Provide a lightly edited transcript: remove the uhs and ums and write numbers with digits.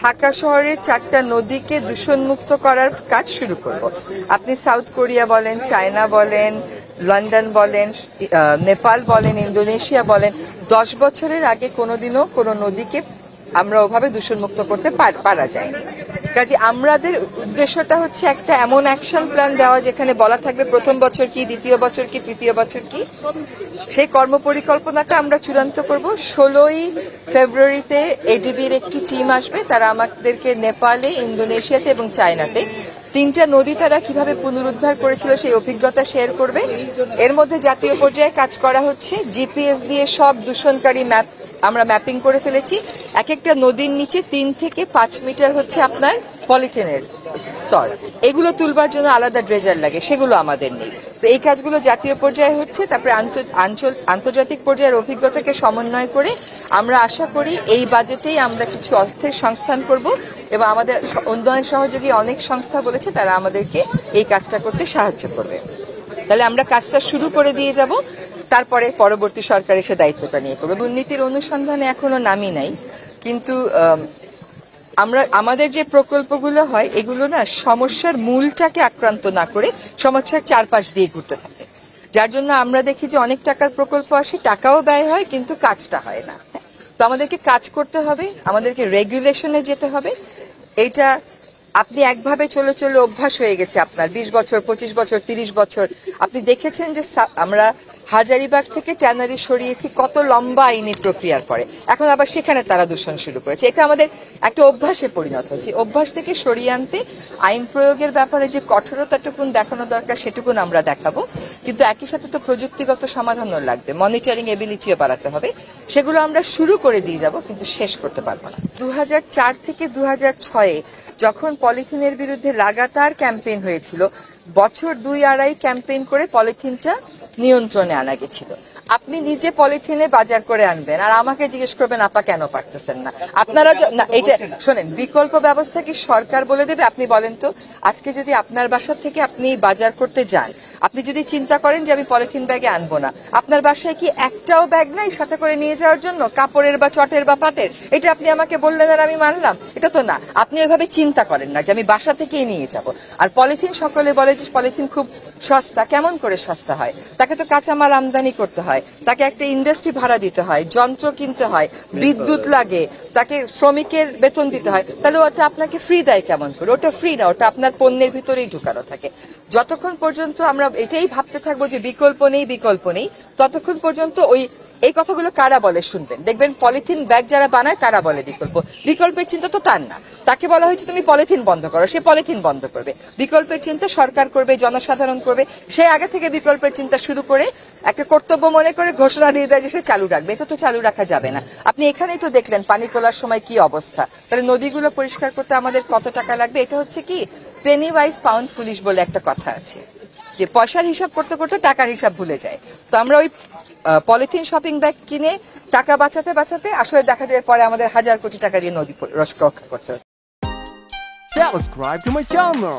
ঢাকা শহরের 4টা নদীকে দূষণমুক্ত করার কাজ শুরু করব। আপনি সাউথ কোরিয়া বলেন, চায়না বলেন, লন্ডন বলেন, নেপাল বলেন, ইন্দোনেশিয়া বলেন, 10 বছরের আগে কোনোদিনও কোনো নদীকে আমরা ওভাবে দূষণমুক্ত করতে পারা যায়নি। কাজে আমাদের উদ্দেশ্যটা হচ্ছে একটা এমন অ্যাকশন প্ল্যান দেওয়া যেখানে বলা থাকবে প্রথম বছর কি, দ্বিতীয় বছর কি, তৃতীয় বছর কি। সেই কর্মপরিকল্পনাটা আমরা চূড়ান্ত করব। 16ই ফেব্রুয়ারিতে এডিবির একটি টিম আসবে, তারা আমাদেরকে নেপালে, ইন্দোনেশিয়াতে এবং চায়নাতে 3টা নদী তারা কিভাবে পুনরুদ্ধার করেছিল সেই অভিজ্ঞতা শেয়ার করবে। এর মধ্যে জাতীয় পর্যায়ে কাজ করা হচ্ছে, জিপিএস দিয়ে সব দূষণকারী আমরা ম্যাপিং করে ফেলেছি। এক একটা নদীর নিচে 3 থেকে 5 মিটার হচ্ছে আপনার পলিথিনের স্তর, এগুলো তুলবার জন্য আলাদা ড্রেজার লাগে, সেগুলো আমাদের নেই। তো এই কাজগুলো জাতীয় পর্যায়ে হচ্ছে। তারপরে আন্তর্জাতিক পর্যায়ের অভিজ্ঞতাকে সমন্বয় করে আমরা আশা করি এই বাজেটেই আমরা কিছু অর্থের সংস্থান করব এবং আমাদের উন্নয়ন সহযোগী অনেক সংস্থা বলেছে তারা আমাদেরকে এই কাজটা করতে সাহায্য করবে। তাহলে আমরা কাজটা শুরু করে দিয়ে যাব, তারপরে পরবর্তী সরকার এসে দায়িত্বটা নিয়ে করবে। দুর্নীতির অনুসন্ধানে এখনো নামি নাই, কিন্তু আমাদের যে প্রকল্পগুলো হয় এগুলো না সমস্যার মূলটাকে আক্রান্ত না করে সমস্যার চারপাশ দিয়ে ঘুরতে থাকে, যার জন্য আমরা দেখি যে অনেক টাকার প্রকল্প আসে, টাকাও ব্যয় হয় কিন্তু কাজটা হয় না। তো আমাদেরকে কাজ করতে হবে, আমাদেরকে রেগুলেশনে যেতে হবে। এইটা আপনি একভাবে চলে চলে অভ্যাস হয়ে গেছে আপনার 20 বছর, 25 বছর, 30 বছর। আপনি দেখেছেন যে আমরা হাজারিবাগ থেকে ট্যানারি সরিয়েছি কত লম্বা আইনি প্রক্রিয়ার পরে, এখন আবার সেখানে তারা দূষণ শুরু করেছে। এটা আমাদের একটা অভ্যাসে পরিণত হয়েছে। অভ্যাস থেকে সরিয়ে আনতে আইন প্রয়োগের ব্যাপারে যে কঠোরতাটুকুন দেখানো দরকার সেটুকুন আমরা দেখাবো, কিন্তু একই সাথে তো প্রযুক্তিগত সমাধানও লাগবে, মনিটরিং এবিলিটিও বাড়াতে হবে। সেগুলো আমরা শুরু করে দিয়ে যাব কিন্তু শেষ করতে পারবো না। 2004 থেকে 2006 যখন পলিথিনের বিরুদ্ধে লাগাতার ক্যাম্পেইন হয়েছিল, বছর 2-2.5 ক্যাম্পেইন করে পলিথিনটা নিয়ন্ত্রণে আনা গেছিল। আপনি নিজে পলিথিনে বাজার করে আনবেন আর আমাকে জিজ্ঞেস করবেন আপা কেন পারতেছেন না। আপনারা না, এটা শোনেন, বিকল্প ব্যবস্থা কি সরকার বলে দেবে? আপনি বলেন তো, আজকে যদি আপনার বাসা থেকে আপনি বাজার করতে যান, আপনি যদি চিন্তা করেন যে আমি পলিথিন ব্যাগে আনবো না, আপনার বাসায় কি একটাও ব্যাগ নাই সাথে করে নিয়ে যাওয়ার জন্য, কাপড়ের বা চটের বা পাটের? এটা আপনি আমাকে বললেন আর আমি মানলাম? এটা তো না। আপনি এভাবে চিন্তা করেন না যে আমি বাসা থেকেই নিয়ে যাব। আর পলিথিন, সকলে বলে যে পলিথিন খুব সস্তা। কেমন করে সস্তা হয়? তাকে তো কাঁচামাল আমদানি করতে হয়, তাকে একটা ইন্ডাস্ট্রি ভাড়া দিতে হয়, যন্ত্র কিনতে হয়, বিদ্যুৎ লাগে, তাকে শ্রমিকের বেতন দিতে হয়। তাহলে ওটা আপনাকে ফ্রি দেয় কেমন করে? ওটা ফ্রি না, ওটা আপনার পণ্যের ভিতরেই ঢুকানো থাকে। যতক্ষণ পর্যন্ত আমরা এটাই ভাবতে থাকবো যে বিকল্প নেই, ততক্ষণ পর্যন্ত এই কথাগুলো কারা বলে শুনবেন। দেখবেন পলিথিন ব্যাগ যারা বানায় তারা বলে বিকল্পের চিন্তা তো তার না। তাকে বলা হয়েছে তুমি পলিথিন বন্ধ করো, সে পলিথিন বন্ধ করবে। বিকল্পের চিন্তা সরকার করবে, জনসাধারণ করবে। সে আগে থেকে বিকল্পের চিন্তা শুরু করে একটা কর্তব্য মনে করে ঘোষণা দিয়ে দেয় যে সে চালু রাখবে। এটা তো চালু রাখা যাবে না। আপনি এখানেই তো দেখলেন পানি তোলার সময় কি অবস্থা। তাহলে নদীগুলো পরিষ্কার করতে আমাদের কত টাকা লাগবে? এটা হচ্ছে কি পেনি ওয়াইজ পাউন্ড ফুলিশ বলে একটা কথা আছে, যে পয়সার হিসাব করতে করতে টাকার হিসাব ভুলে যায়। তো আমরা ওই পলিথিন শপিং ব্যাগ কিনে টাকা বাঁচাতে বাঁচাতে আসলে দেখা যায় পরে আমাদের 1000 কোটি টাকা দিয়ে নদী রক্ষা করতে হবে। Subscribe to my channel.